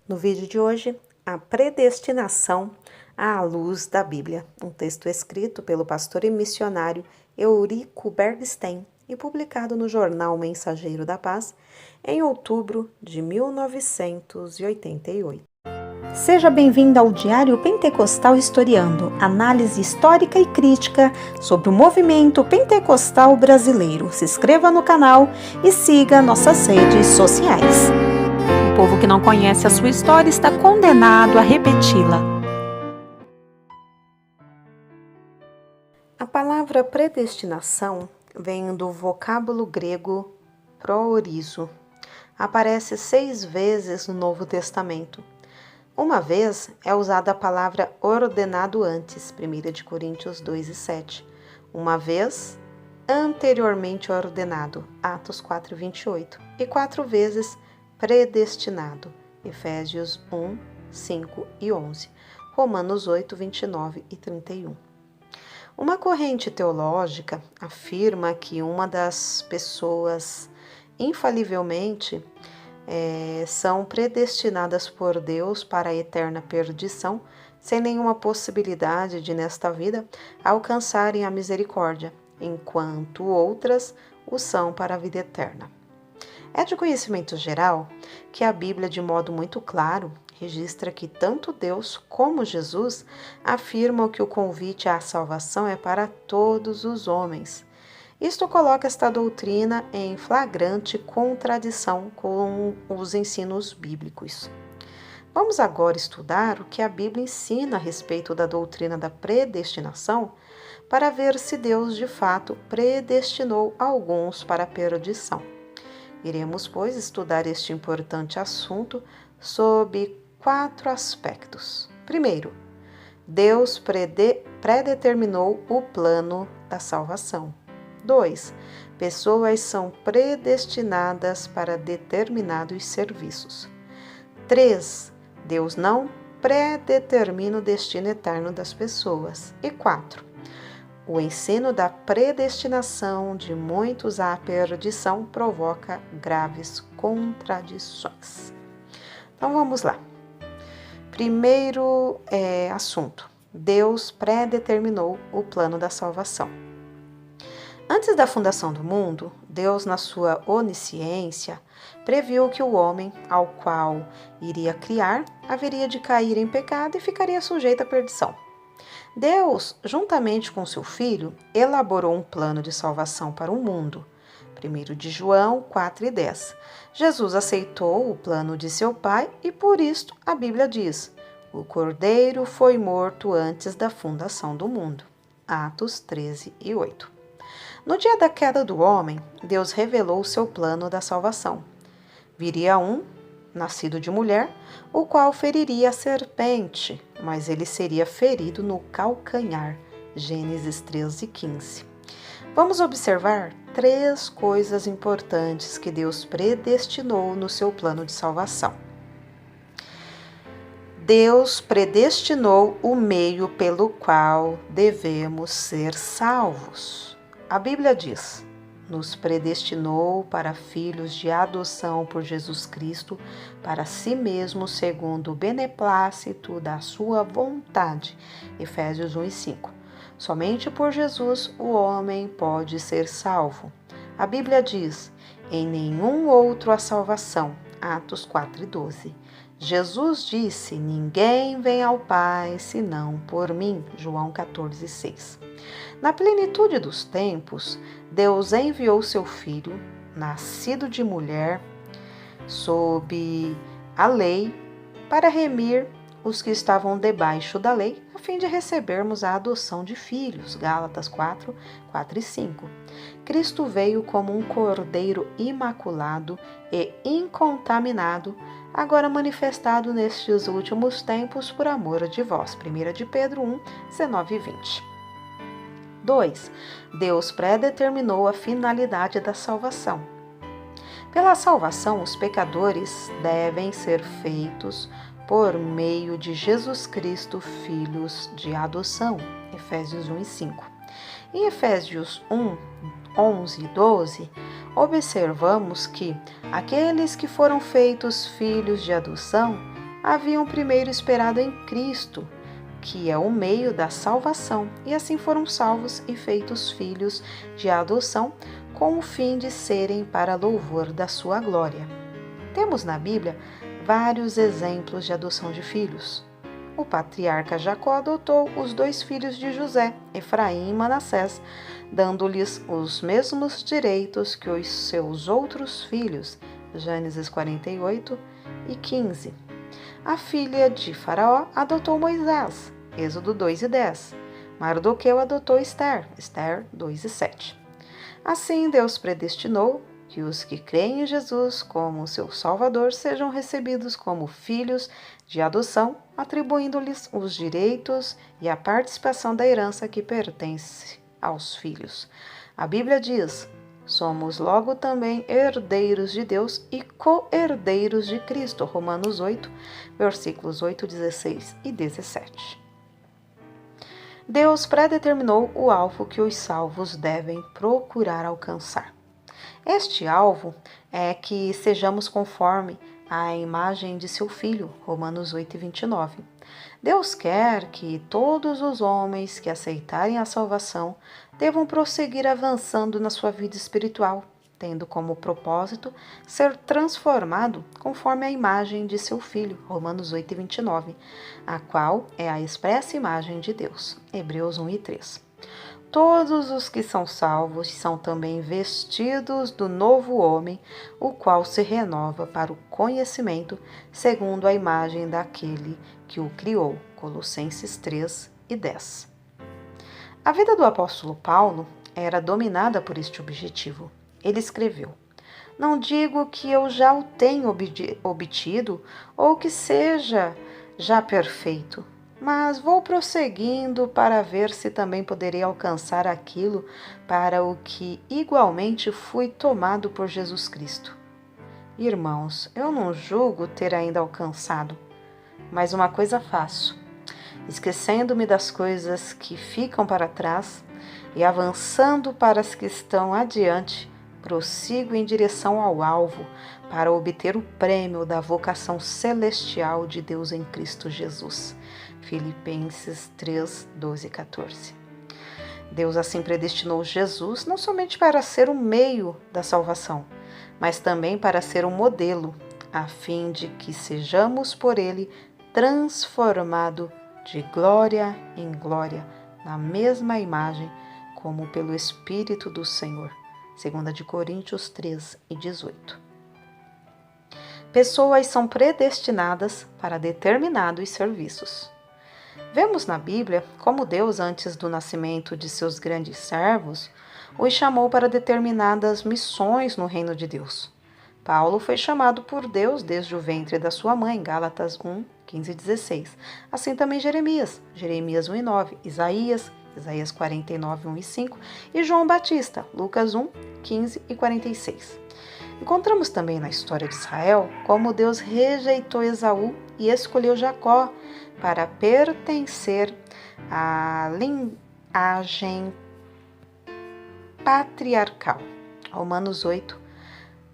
No vídeo de hoje, a predestinação à luz da Bíblia, um texto escrito pelo pastor e missionário Eurico Bergstein e publicado no jornal Mensageiro da Paz em outubro de 1988. Seja bem-vindo ao Diário Pentecostal Historiando, análise histórica e crítica sobre o movimento pentecostal brasileiro. Se inscreva no canal e siga nossas redes sociais. O povo que não conhece a sua história está condenado a repeti-la. A palavra predestinação vem do vocábulo grego proorizo. Aparece 6 vezes no Novo Testamento. Uma vez é usada a palavra ordenado antes, 1 de Coríntios 2:7. Uma vez, anteriormente ordenado, Atos 4:28. E 4 vezes, predestinado, Efésios 1, 5 e 11, Romanos 8, 29 e 31. Uma corrente teológica afirma que uma das pessoas, infalivelmente, são predestinadas por Deus para a eterna perdição, sem nenhuma possibilidade de, nesta vida, alcançarem a misericórdia, enquanto outras o são para a vida eterna. É de conhecimento geral que a Bíblia, de modo muito claro, registra que tanto Deus como Jesus afirmam que o convite à salvação é para todos os homens. Isto coloca esta doutrina em flagrante contradição com os ensinos bíblicos. Vamos agora estudar o que a Bíblia ensina a respeito da doutrina da predestinação, para ver se Deus de fato predestinou alguns para a perdição. Iremos, pois, estudar este importante assunto sob 4 aspectos. Primeiro, Deus predeterminou o plano da salvação. 2. Pessoas são predestinadas para determinados serviços. 3. Deus não predetermina o destino eterno das pessoas. E 4. O ensino da predestinação de muitos à perdição provoca graves contradições. Então vamos lá. Primeiro assunto: Deus predeterminou o plano da salvação. Antes da fundação do mundo, Deus, na sua onisciência, previu que o homem, ao qual iria criar, haveria de cair em pecado e ficaria sujeito à perdição. Deus, juntamente com seu Filho, elaborou um plano de salvação para o mundo. 1 de João 4:10. Jesus aceitou o plano de seu Pai e, por isto, a Bíblia diz: o Cordeiro foi morto antes da fundação do mundo. Atos 13:8. No dia da queda do homem, Deus revelou o seu plano da salvação. Viria um, nascido de mulher, o qual feriria a serpente, mas ele seria ferido no calcanhar. Gênesis 13:15. Vamos observar 3 coisas importantes que Deus predestinou no seu plano de salvação. Deus predestinou o meio pelo qual devemos ser salvos. A Bíblia diz: nos predestinou para filhos de adoção por Jesus Cristo, para si mesmo, segundo o beneplácito da sua vontade. Efésios 1:5. Somente por Jesus o homem pode ser salvo. A Bíblia diz: em nenhum outro há salvação. Atos 4:12. Jesus disse: ninguém vem ao Pai senão por mim. João 14:6. Na plenitude dos tempos, Deus enviou seu Filho, nascido de mulher, sob a lei, para remir os que estavam debaixo da lei, a fim de recebermos a adoção de filhos. Gálatas 4:4 e 5. Cristo veio como um cordeiro imaculado e incontaminado, agora manifestado nestes últimos tempos por amor de vós. 1 de Pedro 1:19 e 20. 2. Deus predeterminou a finalidade da salvação. Pela salvação, os pecadores devem ser feitos por meio de Jesus Cristo, filhos de adoção. Efésios 1:5. Em Efésios 1:11 e 12, observamos que aqueles que foram feitos filhos de adoção haviam primeiro esperado em Cristo, que é o meio da salvação, e assim foram salvos e feitos filhos de adoção, com o fim de serem para louvor da sua glória. Temos na Bíblia vários exemplos de adoção de filhos. O patriarca Jacó adotou os 2 filhos de José, Efraim e Manassés, dando-lhes os mesmos direitos que os seus outros filhos, Gênesis 48 e 15. A filha de Faraó adotou Moisés, Êxodo 2 e 10. Mardoqueu adotou Ester, Ester 2 e 7. Assim, Deus predestinou que os que creem em Jesus como seu Salvador sejam recebidos como filhos de adoção, atribuindo-lhes os direitos e a participação da herança que pertence aos filhos. A Bíblia diz: somos logo também herdeiros de Deus e co-herdeiros de Cristo. Romanos 8, versículos 8, 16 e 17. Deus predeterminou o alvo que os salvos devem procurar alcançar. Este alvo é que sejamos conforme a imagem de seu Filho, Romanos 8 e 29. Deus quer que todos os homens que aceitarem a salvação devam prosseguir avançando na sua vida espiritual, tendo como propósito ser transformado conforme a imagem de seu Filho, Romanos 8 e 29, a qual é a expressa imagem de Deus, Hebreus 1 e 3. Todos os que são salvos são também vestidos do novo homem, o qual se renova para o conhecimento segundo a imagem daquele que o criou. Colossenses 3 e 10. A vida do apóstolo Paulo era dominada por este objetivo. Ele escreveu: não digo que eu já o tenha obtido ou que seja já perfeito, mas vou prosseguindo para ver se também poderei alcançar aquilo para o que igualmente fui tomado por Jesus Cristo. Irmãos, eu não julgo ter ainda alcançado, mas uma coisa faço, esquecendo-me das coisas que ficam para trás e avançando para as que estão adiante, prossigo em direção ao alvo para obter o prêmio da vocação celestial de Deus em Cristo Jesus. Filipenses 3, 12 e 14. Deus assim predestinou Jesus não somente para ser o meio da salvação, mas também para ser um modelo, a fim de que sejamos por ele transformados de glória em glória, na mesma imagem, como pelo Espírito do Senhor. 2 Coríntios 3 e 18. Pessoas são predestinadas para determinados serviços. Vemos na Bíblia como Deus, antes do nascimento de seus grandes servos, os chamou para determinadas missões no reino de Deus. Paulo foi chamado por Deus desde o ventre da sua mãe, Gálatas 1, 15 e 16. Assim também Jeremias, Jeremias 1 e 9, Isaías 49, 1 e 5, e João Batista, Lucas 1, 15 e 46. Encontramos também na história de Israel como Deus rejeitou Esaú e escolheu Jacó para pertencer à linhagem patriarcal. Romanos 8,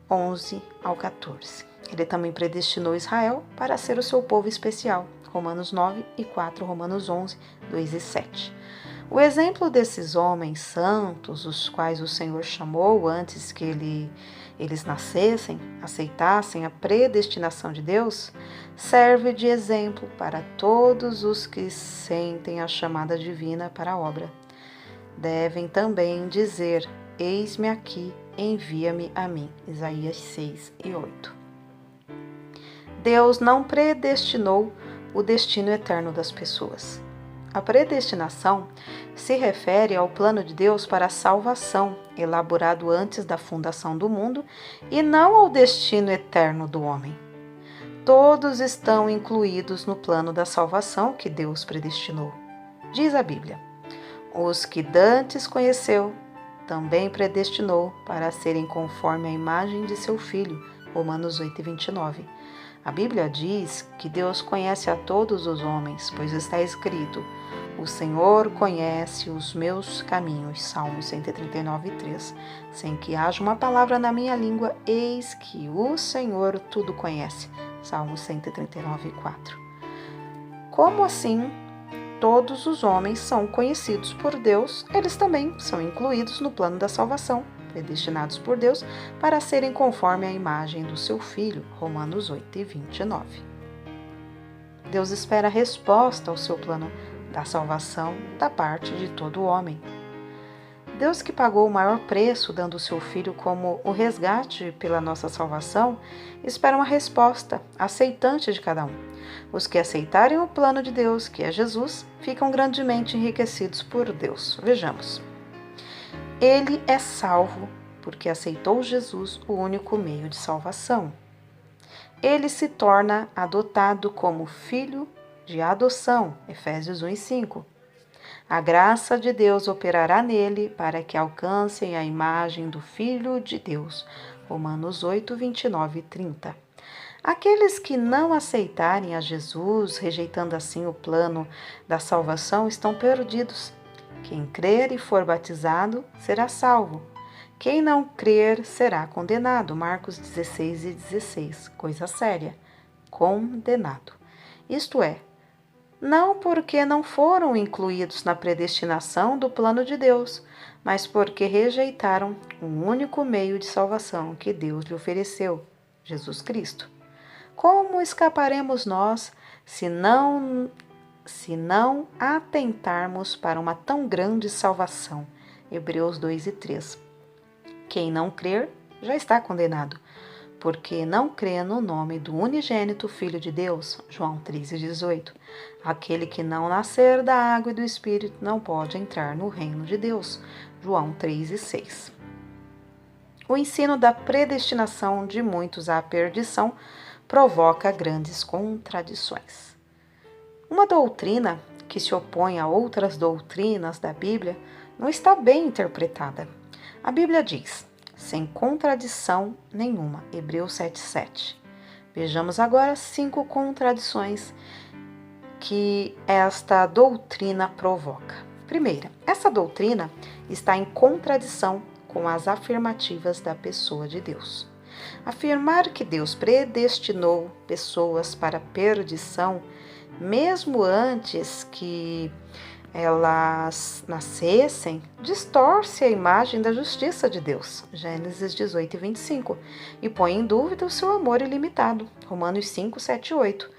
11 ao 14. Ele também predestinou Israel para ser o seu povo especial. Romanos 9 e 4, Romanos 11, 2 e 7. O exemplo desses homens santos, os quais o Senhor chamou antes que eles nascessem, aceitassem a predestinação de Deus, serve de exemplo para todos os que sentem a chamada divina para a obra. Devem também dizer: eis-me aqui, envia-me a mim. Isaías 6 e 8. Deus não predestinou o destino eterno das pessoas. A predestinação se refere ao plano de Deus para a salvação, elaborado antes da fundação do mundo, e não ao destino eterno do homem. Todos estão incluídos no plano da salvação que Deus predestinou. Diz a Bíblia: os que dantes conheceu, também predestinou para serem conforme a imagem de seu Filho. Romanos 8 e 29. A Bíblia diz que Deus conhece a todos os homens, pois está escrito: o Senhor conhece os meus caminhos. Salmos 139, 3. Sem que haja uma palavra na minha língua, eis que o Senhor tudo conhece. Salmos 139:4. Como assim todos os homens são conhecidos por Deus, eles também são incluídos no plano da salvação, predestinados por Deus para serem conforme a imagem do seu Filho. Romanos 8:29. Deus espera a resposta ao seu plano da salvação da parte de todo homem. Deus, que pagou o maior preço, dando o seu Filho como o resgate pela nossa salvação, espera uma resposta aceitante de cada um. Os que aceitarem o plano de Deus, que é Jesus, ficam grandemente enriquecidos por Deus. Vejamos. Ele é salvo porque aceitou Jesus, o único meio de salvação. Ele se torna adotado como filho de adoção. Efésios 1:5. A graça de Deus operará nele para que alcancem a imagem do Filho de Deus. Romanos 8:29 e 30. Aqueles que não aceitarem a Jesus, rejeitando assim o plano da salvação, estão perdidos. Quem crer e for batizado será salvo. Quem não crer será condenado. Marcos 16:16. Coisa séria. Condenado. Isto é, não porque não foram incluídos na predestinação do plano de Deus, mas porque rejeitaram o único meio de salvação que Deus lhe ofereceu, Jesus Cristo. Como escaparemos nós se não atentarmos para uma tão grande salvação? Hebreus 2:3. Quem não crer já está condenado, porque não crê no nome do unigênito Filho de Deus. João 3:18. Aquele que não nascer da água e do Espírito não pode entrar no reino de Deus. João 3:6. O ensino da predestinação de muitos à perdição provoca grandes contradições. Uma doutrina que se opõe a outras doutrinas da Bíblia não está bem interpretada. A Bíblia diz: sem contradição nenhuma. Hebreus 7:7. Vejamos agora 5 contradições que esta doutrina provoca. Primeira, essa doutrina está em contradição com as afirmativas da pessoa de Deus. Afirmar que Deus predestinou pessoas para a perdição, mesmo antes que elas nascessem, distorce a imagem da justiça de Deus, Gênesis 18:25, e põe em dúvida o seu amor ilimitado, Romanos 5:7 e 8.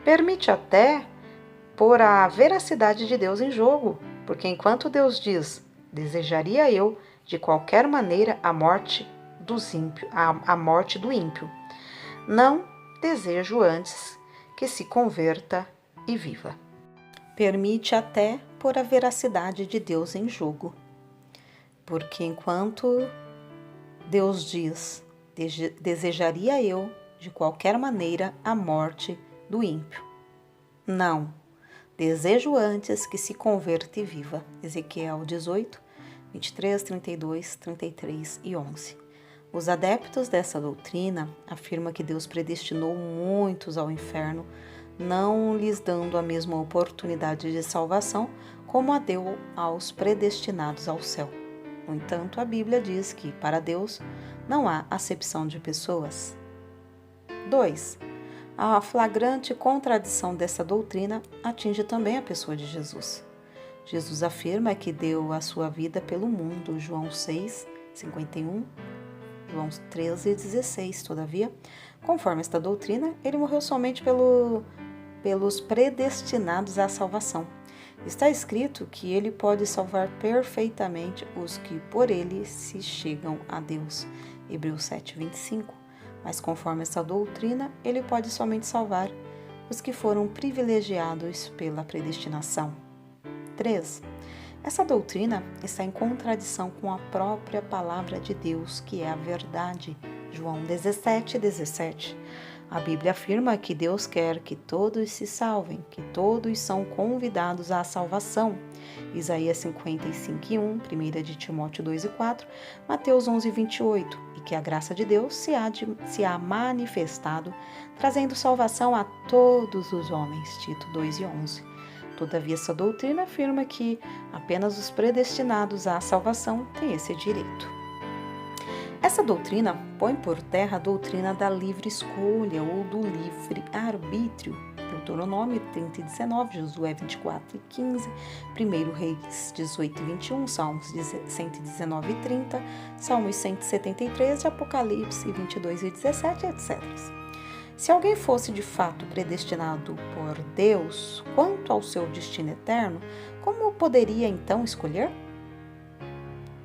Permite até pôr a veracidade de Deus em jogo, porque enquanto Deus diz: desejaria eu, de qualquer maneira, a morte do ímpio, não desejo antes que se converta e viva. Permite até pôr a veracidade de Deus em jogo, porque enquanto Deus diz: desejaria eu, de qualquer maneira, a morte do ímpio, não, desejo antes que se converta e viva. Ezequiel 18:23, 32, 33 e 11. Os adeptos dessa doutrina afirmam que Deus predestinou muitos ao inferno, não lhes dando a mesma oportunidade de salvação como a deu aos predestinados ao céu. No entanto, a Bíblia diz que, para Deus, não há acepção de pessoas. 2. A flagrante contradição dessa doutrina atinge também a pessoa de Jesus. Jesus afirma que deu a sua vida pelo mundo, João 6:51, João 13:16. Todavia, conforme esta doutrina, ele morreu somente pelos predestinados à salvação. Está escrito que ele pode salvar perfeitamente os que por ele se chegam a Deus, Hebreus 7:25. Mas conforme essa doutrina, ele pode somente salvar os que foram privilegiados pela predestinação. 3. Essa doutrina está em contradição com a própria palavra de Deus, que é a verdade. João 17:17. A Bíblia afirma que Deus quer que todos se salvem, que todos são convidados à salvação. Isaías 55:1, 1 de Timóteo 2:4, Mateus 11:28, e que a graça de Deus se há manifestado, trazendo salvação a todos os homens. Tito 2:11. Todavia, essa doutrina afirma que apenas os predestinados à salvação têm esse direito. Essa doutrina põe por terra a doutrina da livre escolha ou do livre arbítrio. Deuteronômio 30 e 19, Josué 24 e 15, 1 Reis 18 e 21, Salmos 119 e 30, Salmos 173 e Apocalipse 22 e 17, etc. Se alguém fosse de fato predestinado por Deus quanto ao seu destino eterno, como poderia então escolher?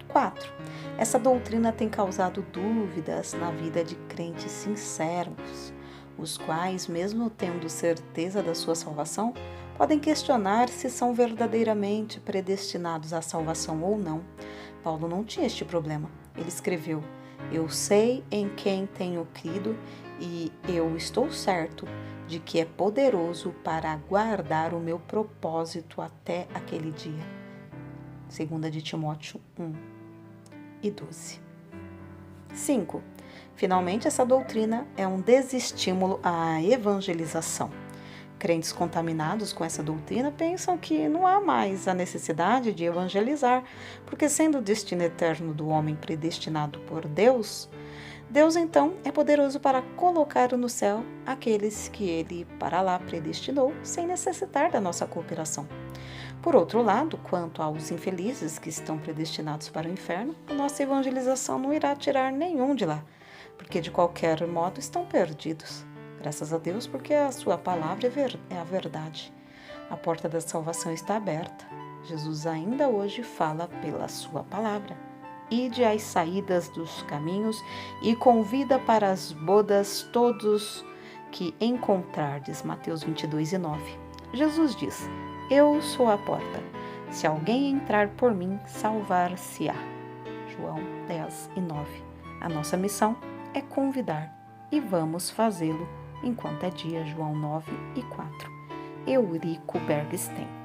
4. Essa doutrina tem causado dúvidas na vida de crentes sinceros, os quais, mesmo tendo certeza da sua salvação, podem questionar se são verdadeiramente predestinados à salvação ou não. Paulo não tinha este problema. Ele escreveu: "Eu sei em quem tenho crido e eu estou certo de que é poderoso para guardar o meu propósito até aquele dia." 2 de Timóteo 1 e 12. 5. Finalmente, essa doutrina é um desestímulo à evangelização. Crentes contaminados com essa doutrina pensam que não há mais a necessidade de evangelizar, porque sendo o destino eterno do homem predestinado por Deus, Deus então é poderoso para colocar no céu aqueles que Ele para lá predestinou, sem necessitar da nossa cooperação. Por outro lado, quanto aos infelizes que estão predestinados para o inferno, a nossa evangelização não irá tirar nenhum de lá, porque de qualquer modo estão perdidos. Graças a Deus, porque a sua palavra é a verdade. A porta da salvação está aberta. Jesus ainda hoje fala pela sua palavra. Ide às saídas dos caminhos e convida para as bodas todos que encontrardes. Mateus 22 e 9. Jesus diz: "Eu sou a porta. Se alguém entrar por mim, salvar-se-á." João 10 e 9. A nossa missão é convidar, e vamos fazê-lo enquanto é dia. João 9 e 4. Eurico Bergstein.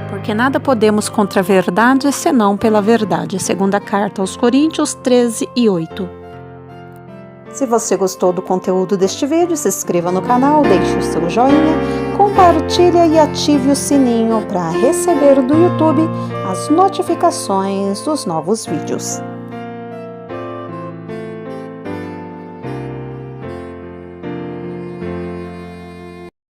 Porque nada podemos contra a verdade, senão pela verdade. Segunda carta aos Coríntios 13 e 8. Se você gostou do conteúdo deste vídeo, se inscreva no canal, deixe o seu joinha, compartilhe e ative o sininho para receber do YouTube as notificações dos novos vídeos.